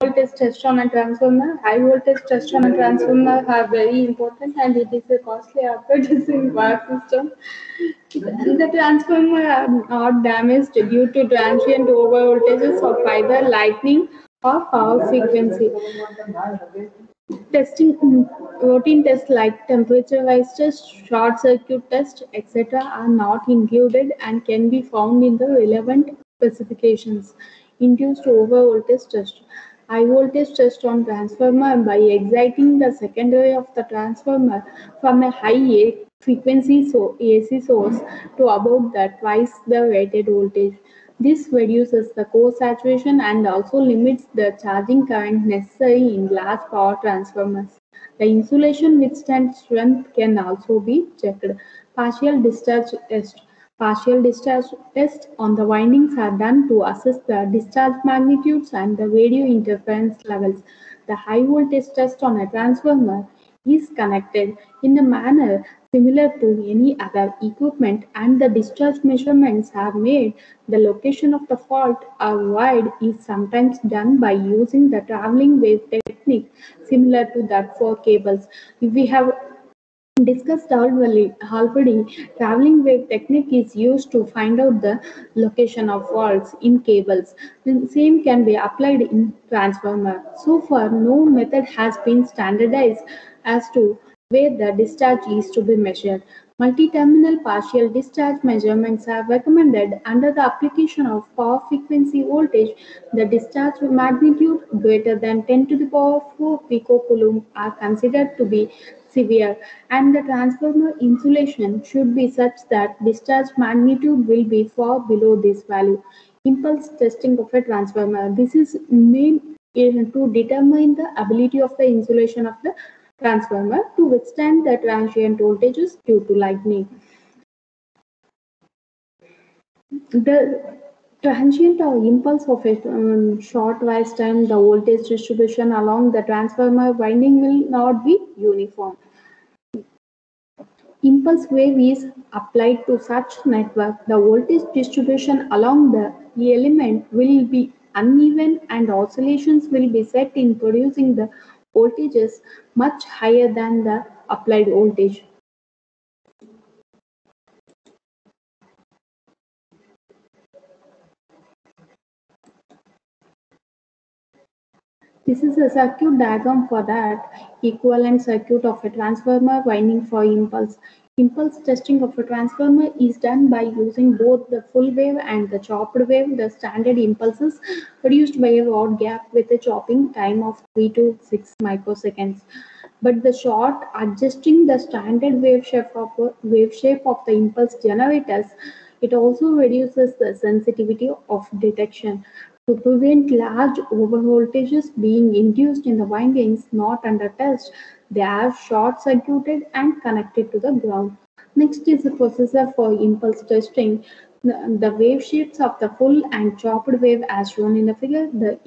voltage test on a transformer. High voltage test on a transformer are very important and it is a costly apparatus in power system. The transformer are not damaged due to transient over voltages of fiber, lightning, or power frequency. Testing routine tests like temperature-wise test, short circuit test, etc. are not included and can be found in the relevant specifications. Induced over voltage test. High voltage test on transformer by exciting the secondary of the transformer from a high frequency AC source to about the twice the rated voltage. This reduces the core saturation and also limits the charging current necessary in large power transformers. The insulation withstand strength can also be checked. Partial discharge test. Partial discharge tests on the windings are done to assess the discharge magnitudes and the radio interference levels. The high voltage test on a transformer is connected in a manner similar to any other equipment and the discharge measurements are made. The location of the fault or void is sometimes done by using the traveling wave technique similar to that for cables. If we have discussed already, traveling wave technique is used to find out the location of faults in cables. The same can be applied in transformer. So far, no method has been standardized as to where the discharge is to be measured. Multi-terminal partial discharge measurements are recommended under the application of power frequency voltage. The discharge magnitude greater than 10 to the power 4 picocoulomb are considered to be severe, and the transformer insulation should be such that discharge magnitude will be far below this value. Impulse testing of a transformer. This is made to determine the ability of the insulation of the transformer to withstand the transient voltages due to lightning. The transient or impulse of a short wise time, the voltage distribution along the transformer winding will not be uniform. Impulse wave is applied to such network, the voltage distribution along the element will be uneven and oscillations will be set in producing the voltages much higher than the applied voltage. This is a circuit diagram for that equivalent circuit of a transformer winding for impulse. Impulse testing of a transformer is done by using both the full wave and the chopped wave. The standard impulses produced by a rod gap with a chopping time of 3 to 6 microseconds. But the short adjusting the standard wave shape of the impulse generators, it also reduces the sensitivity of detection. To prevent large overvoltages being induced in the windings not under test, they are short-circuited and connected to the ground. Next is the processor for impulse testing. The wave shapes of the full and chopped wave as shown in the figure. The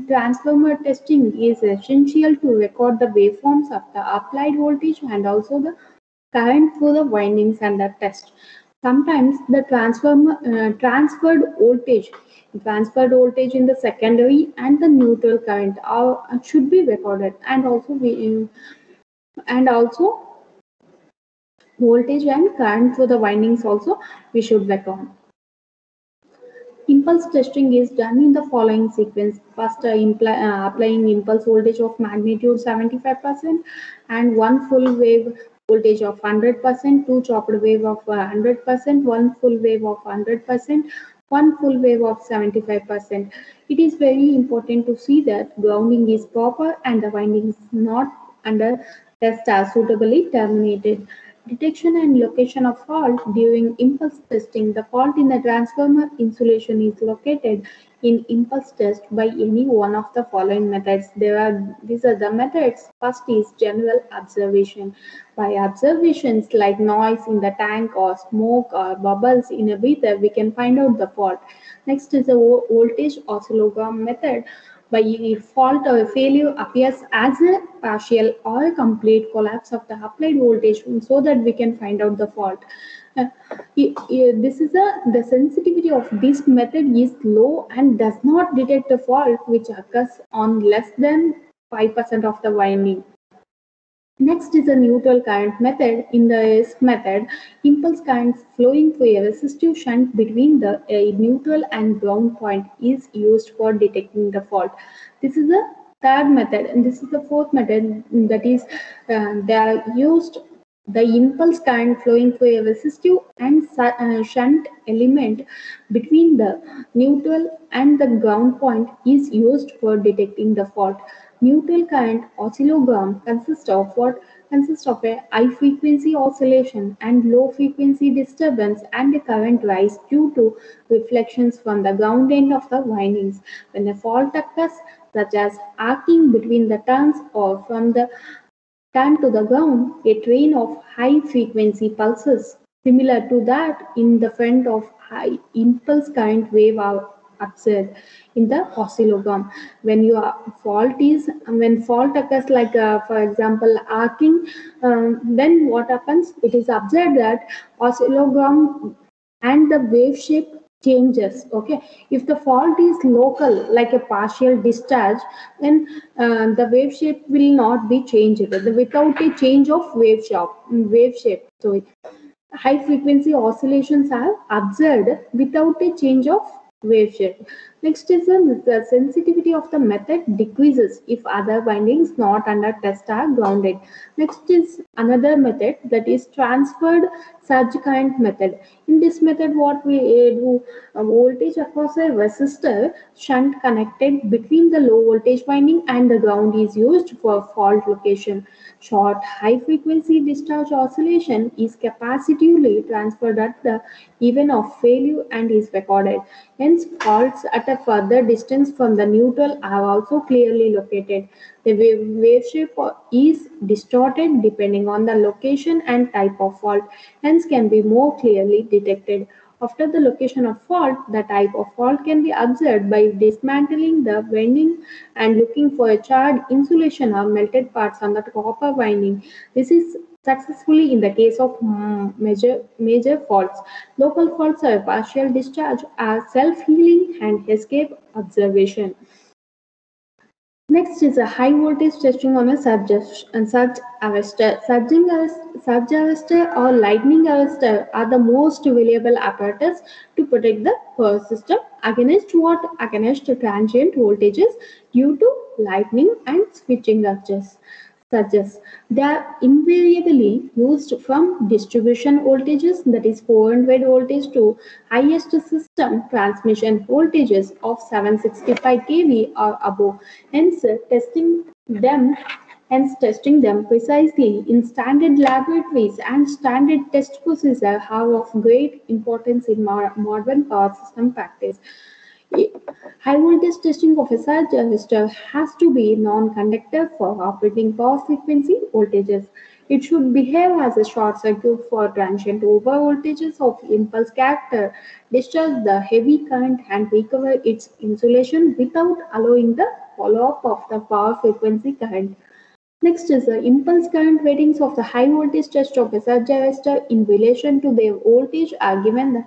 transformer testing is essential to record the waveforms of the applied voltage and also the current through the windings under test. Sometimes the transferred voltage in the secondary and the neutral current should be recorded, and also voltage and current through the windings also we should record. Impulse testing is done in the following sequence. First, applying impulse voltage of magnitude 75% and one full wave voltage of 100%, two chopped wave of 100%, one full wave of 100%, one full wave of 75%. It is very important to see that grounding is proper and the winding is not under test are suitably terminated. Detection and location of fault during impulse testing. The fault in the transformer insulation is located in impulse test by any one of the following methods. These are the methods. First is general observation. By observations like noise in the tank or smoke or bubbles in a breather, we can find out the fault. Next is the voltage oscillogram method. by fault or failure appears as a partial or a complete collapse of the applied voltage so that we can find out the fault. Uh, this is the sensitivity of this method is low and does not detect the fault which occurs on less than 5% of the winding. Next is the neutral current method. In this method, impulse current flowing through a resistive shunt between the neutral and ground point is used for detecting the fault. This is the third method, and this is the fourth method. That is, they are used the impulse current flowing through a resistive and shunt element between the neutral and the ground point is used for detecting the fault. Neutral current oscillogram consists of a high frequency oscillation and low frequency disturbance and a current rise due to reflections from the ground end of the windings. When a fault occurs, such as arcing between the turns or from the turn to the ground, a train of high frequency pulses similar to that in the front of high impulse current wave are observed in the oscillogram. When fault occurs, like for example arcing, then what happens? It is observed that oscillogram and the wave shape changes. Okay, if the fault is local like a partial discharge, then the wave shape will not be changed without a change of wave shape. So high frequency oscillations are observed without a change of wave shape. Next is the sensitivity of the method decreases if other windings not under test are grounded. Next is another method, that is transferred surge current method. In this method, what we do, voltage across a resistor shunt connected between the low voltage winding and the ground is used for fault location. Short high frequency discharge oscillation is capacitively transferred at the event of failure and is recorded. Hence, faults at a further distance from the neutral are also clearly located. The wave shape is distorted depending on the location and type of fault, hence can be more clearly detected. After the location of fault, the type of fault can be observed by dismantling the winding and looking for a charred insulation or melted parts on the copper winding. This is successfully in the case of major faults. Local faults are partial discharge, are self-healing and escape observation. Next is a high voltage testing on a surge arrestor. Surge arrestor or lightning arrestor are the most reliable apparatus to protect the power system against what? Against transient voltages due to lightning and switching surges. They are invariably used from distribution voltages, that is 400 voltage, to highest system transmission voltages of 765 kV or above. Hence, testing them precisely in standard laboratories and standard test procedures are of great importance in modern power system practice. High voltage testing of a surge resistor has to be non-conductor for operating power frequency voltages. It should behave as a short circuit for transient over voltages of impulse character, discharge the heavy current and recover its insulation without allowing the follow-up of the power frequency current. Next is the impulse current ratings of the high voltage test of a surge arrestor in relation to their voltage are given.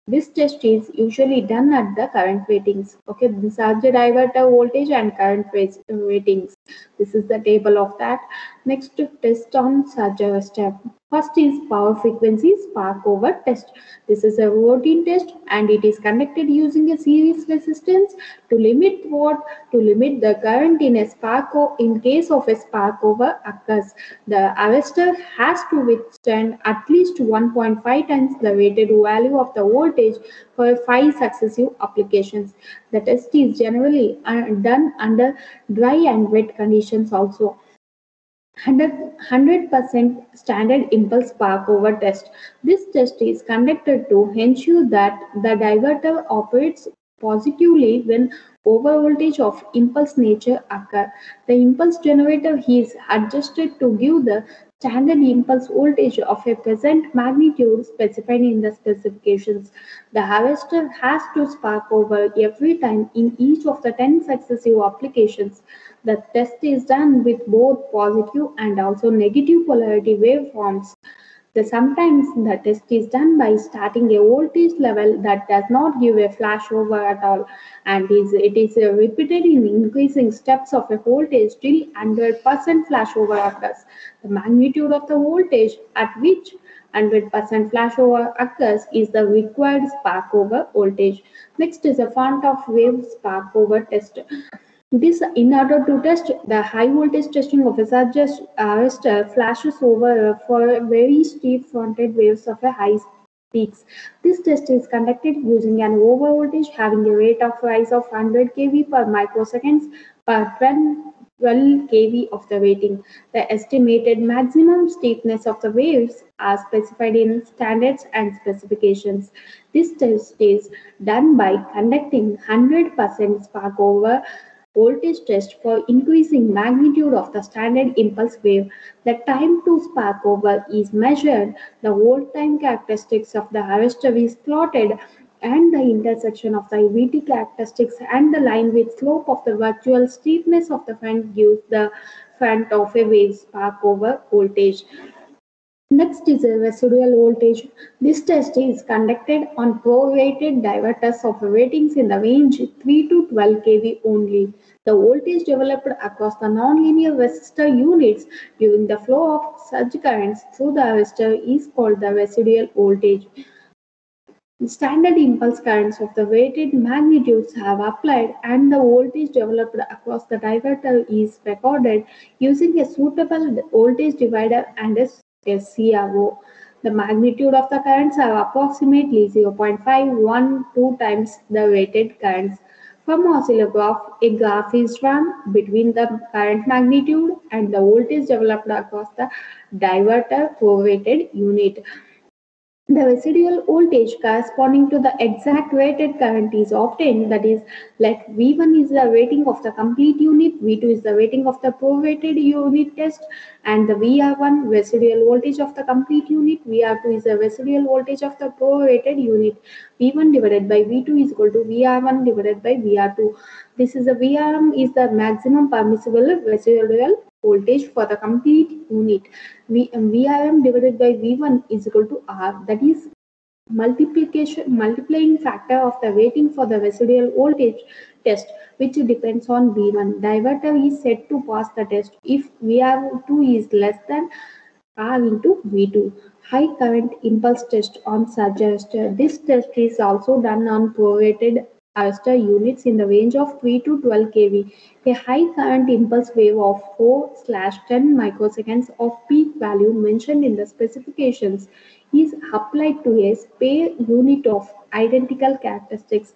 This test is usually done at the current ratings. Okay, the surge diverter voltage and current ratings. This is the table of that. Next, test on surge arrestor. First is power frequency spark over test. This is a routine test and it is conducted using a series resistance to limit what? To limit the current in a spark in case of a spark over occurs. The arrestor has to withstand at least 1.5 times the rated value of the voltage for 5 successive applications. The test is generally done under dry and wet conditions also. 100% standard impulse spark over test. This test is conducted to ensure that the diverter operates positively when overvoltage of impulse nature occur. The impulse generator is adjusted to give the standard impulse voltage of a present magnitude specified in the specifications. The harvester has to spark over every time in each of the 10 successive applications. The test is done with both positive and also negative polarity waveforms. Sometimes the test is done by starting a voltage level that does not give a flashover at all, and it is repeated in increasing steps of a voltage till 100% flashover occurs. The magnitude of the voltage at which 100% flashover occurs is the required spark over voltage. Next is a font of wave spark over test. This, in order to test the high voltage testing of a surge arrestor, flashes over for very steep fronted waves of a high peaks. This test is conducted using an over voltage having a rate of rise of 100 kV per microseconds per 12 kV of the rating. The estimated maximum steepness of the waves are specified in standards and specifications. This test is done by conducting 100% spark over voltage test for increasing magnitude of the standard impulse wave. The time to spark over is measured, the hold time characteristics of the arrestor is plotted, and the intersection of the VT characteristics and the line with slope of the virtual steepness of the front gives the front of a wave spark over voltage. Next is a residual voltage. This test is conducted on prorated diverters of ratings in the range 3 to 12 kV only. The voltage developed across the nonlinear resistor units during the flow of surge currents through the resistor is called the residual voltage. The standard impulse currents of the weighted magnitudes have applied and the voltage developed across the diverter is recorded using a suitable voltage divider and a CRO. The magnitude of the currents are approximately 0.512 times the weighted currents. From oscillograph, a graph is drawn between the current magnitude and the voltage developed across the diverter prorated unit. The residual voltage corresponding to the exact rated current is obtained, that is, like V1 is the rating of the complete unit, V2 is the rating of the prorated unit test, and the VR1 residual voltage of the complete unit, VR2 is the residual voltage of the prorated unit. V1 divided by V2 is equal to VR1 divided by VR2. This is the VRM is the maximum permissible residual voltage for the complete unit. VRM divided by V1 is equal to R, that is multiplying factor of the rating for the residual voltage test, which depends on V1. Diverter is said to pass the test if VR2 is less than R into V2. High current impulse test on surge arrestor. This test is also done on prorated arrestor units in the range of 3 to 12 kV. A high current impulse wave of 4/10 microseconds of peak value mentioned in the specifications is applied to a spare unit of identical characteristics.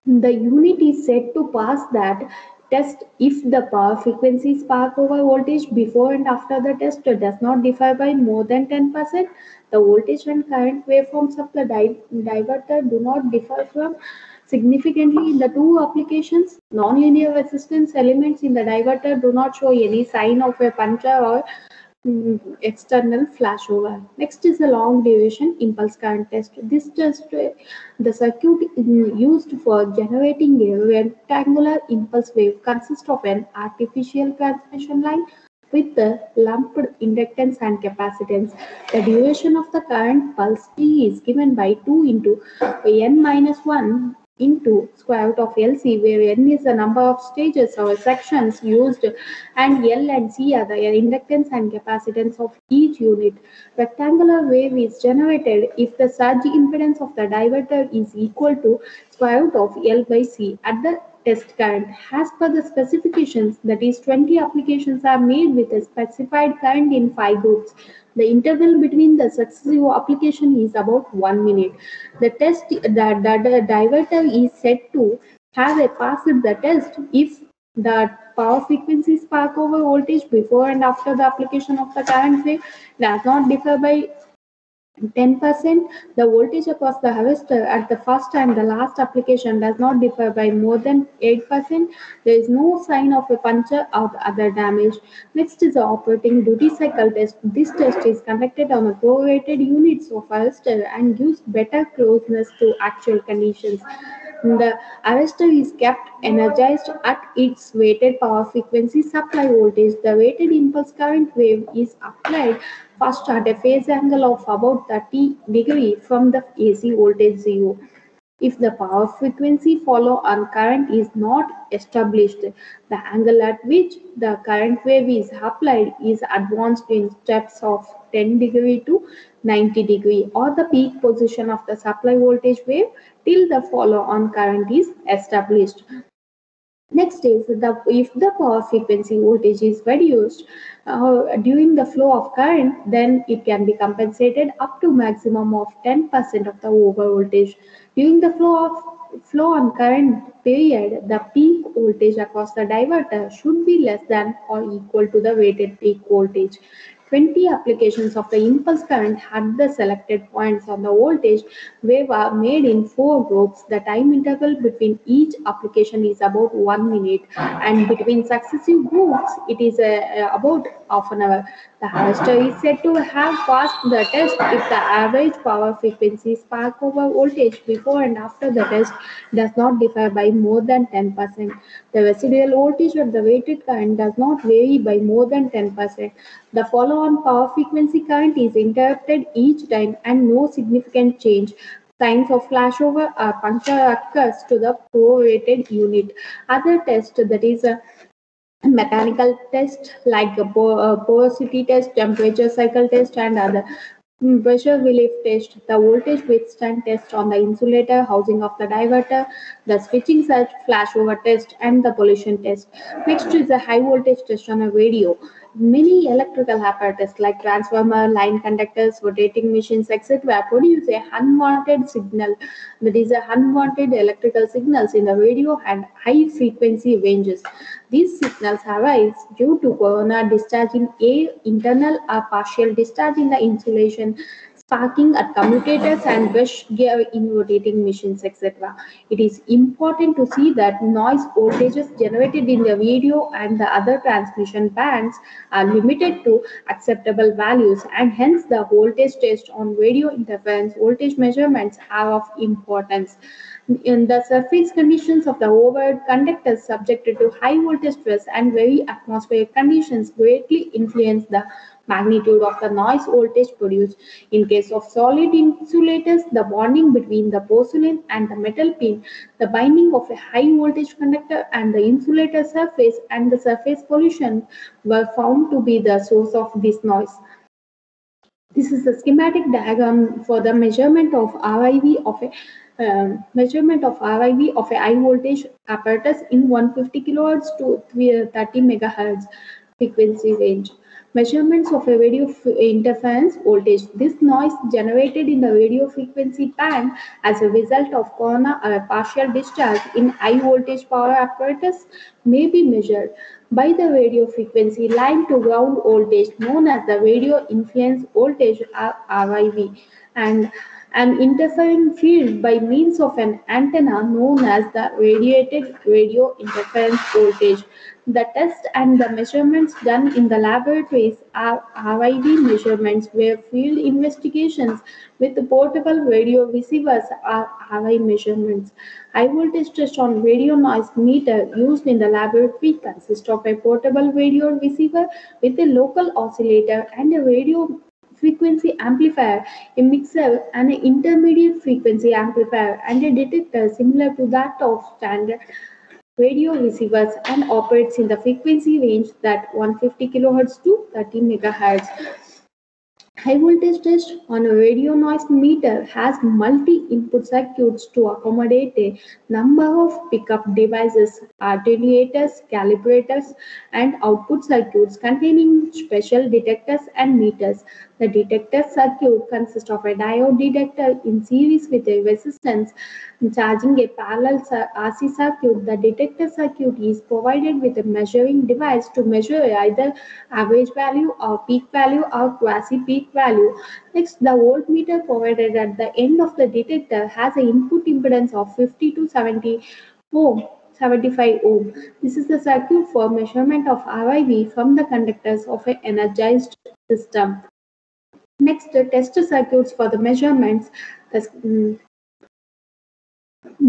The unit is said to pass that test if the power frequency spark over voltage before and after the test does not differ by more than 10%. The voltage and current waveforms of the diverter do not differ from significantly in the two applications. Nonlinear resistance elements in the diverter do not show any sign of a puncture or external flashover. Next is the long duration impulse current test. This test, the circuit used for generating a rectangular impulse wave consists of an artificial transmission line with the lumped inductance and capacitance. The duration of the current pulse T is given by 2 into n minus 1 into square root of LC, where n is the number of stages or sections used and L and C are the inductance and capacitance of each unit. Rectangular wave is generated if the surge impedance of the diverter is equal to square root of L by C at the test current. As per the specifications, that is 20 applications are made with a specified current in 5 groups. The interval between the successive application is about 1 minute. The diverter is said to have a passed the test if the power frequency spark over voltage before and after the application of the current wave does not differ by 10%, the voltage across the harvester at the first and the last application does not differ by more than 8%. There is no sign of a puncture or other damage. Next is the operating duty cycle test. This test is conducted on the prorated units of harvester and gives better closeness to actual conditions. The arrestor is kept energized at its weighted power frequency supply voltage. The weighted impulse current wave is applied first at a phase angle of about 30 degrees from the AC voltage zero. If the power frequency follow on current is not established, the angle at which the current wave is applied is advanced in steps of 10 degree to 90 degree or the peak position of the supply voltage wave till the follow on current is established. Next is if the power frequency voltage is reduced during the flow of current, then it can be compensated up to maximum of 10% of the over voltage. During the flow on current period, the peak voltage across the diverter should be less than or equal to the weighted peak voltage. 20 applications of the impulse current at the selected points on the voltage wave are made in 4 groups. The time interval between each application is about 1 minute, and between successive groups it is about half an hour. The harvester is said to have passed the test if the average power frequency spark over voltage before and after the test does not differ by more than 10%. The residual voltage of the weighted current does not vary by more than 10%. The follow-on power frequency current is interrupted each time and no significant change. Signs of flashover or puncture occurs to the prorated unit. Other tests, that is a mechanical test like a porosity test, temperature cycle test, and other. Pressure relief test, the voltage withstand test on the insulator housing of the diverter, the switching surge flashover test, and the pollution test. Next is a high voltage test on a radio. Many electrical apparatus like transformer, line conductors, rotating machines, etc. produce a unwanted signal, that is a unwanted electrical signals in the radio and high frequency ranges. These signals arise due to corona discharging a internal or partial discharge in the insulation, sparking at commutators and brush gear in rotating machines, etc. It is important to see that noise voltages generated in the radio and the other transmission bands are limited to acceptable values, and hence the voltage test on radio interference voltage measurements are of importance. In the surface conditions of the overhead conductors subjected to high voltage stress and very atmospheric conditions greatly influence the magnitude of the noise voltage produced. In case of solid insulators, the bonding between the porcelain and the metal pin, the binding of a high voltage conductor and the insulator surface and the surface pollution were found to be the source of this noise. This is a schematic diagram for the measurement of RIV of a high voltage apparatus in 150 kilohertz to 30 megahertz frequency range. Measurements of a radio interference voltage. This noise generated in the radio frequency band as a result of corona or a partial discharge in high voltage power apparatus may be measured by the radio frequency line to ground voltage known as the radio influence voltage or RIV, and an interfering field by means of an antenna known as the radiated radio interference voltage. The tests and the measurements done in the laboratories are RIV measurements, where field investigations with the portable radio receivers are RI measurements. High voltage test on radio noise meter used in the laboratory consists of a portable radio receiver with a local oscillator and a radio frequency amplifier, a mixer, and an intermediate frequency amplifier, and a detector similar to that of standard radio receivers, and operates in the frequency range that 150 kHz to 30 MHz. High voltage test on a radio noise meter has multi-input circuits to accommodate a number of pickup devices, attenuators, calibrators, and output circuits containing special detectors and meters. The detector circuit consists of a diode detector in series with a resistance charging a parallel RC circuit. The detector circuit is provided with a measuring device to measure either average value or peak value or quasi-peak value. Next, the voltmeter provided at the end of the detector has an input impedance of 50 to 70 ohm. 75 ohm. This is the circuit for measurement of RIV from the conductors of an energized system. Next, the test circuits for the measurements.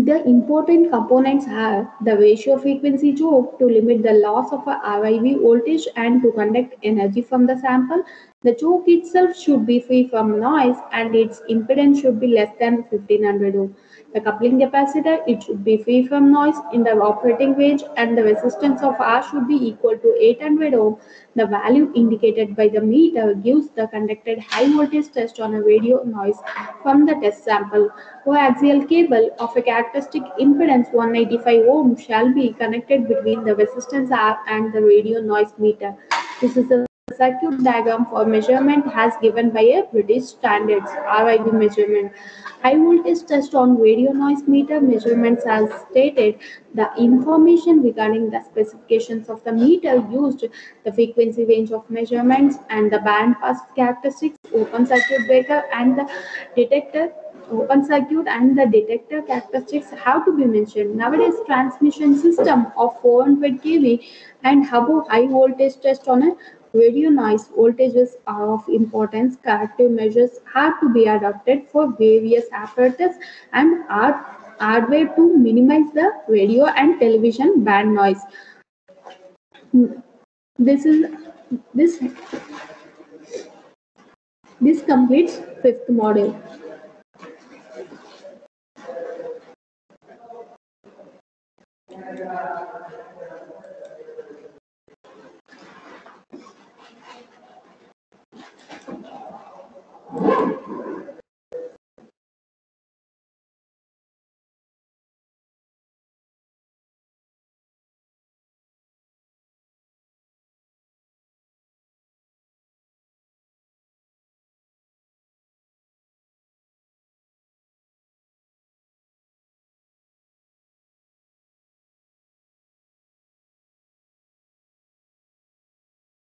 The important components are the ratio frequency choke to limit the loss of a RIV voltage and to conduct energy from the sample. The choke itself should be free from noise and its impedance should be less than 1500 ohm. The coupling capacitor, it should be free from noise in the operating range and the resistance of R should be equal to 800 ohm. The value indicated by the meter gives the conducted high voltage test on a radio noise from the test sample. Coaxial cable of a characteristic impedance 185 ohm shall be connected between the resistance R and the radio noise meter. This is the circuit diagram for measurement as given by a British standards RIB measurement. High voltage test on radio noise meter measurements as stated. The information regarding the specifications of the meter used, the frequency range of measurements and the band pass characteristics, open circuit breaker and the detector open circuit and the detector characteristics have to be mentioned. Nowadays, transmission system of 400 kV and above high voltage test on a radio noise voltages are of importance. Corrective measures have to be adopted for various apparatus and hardware to minimize the radio and television band noise. This is this this completes fifth module.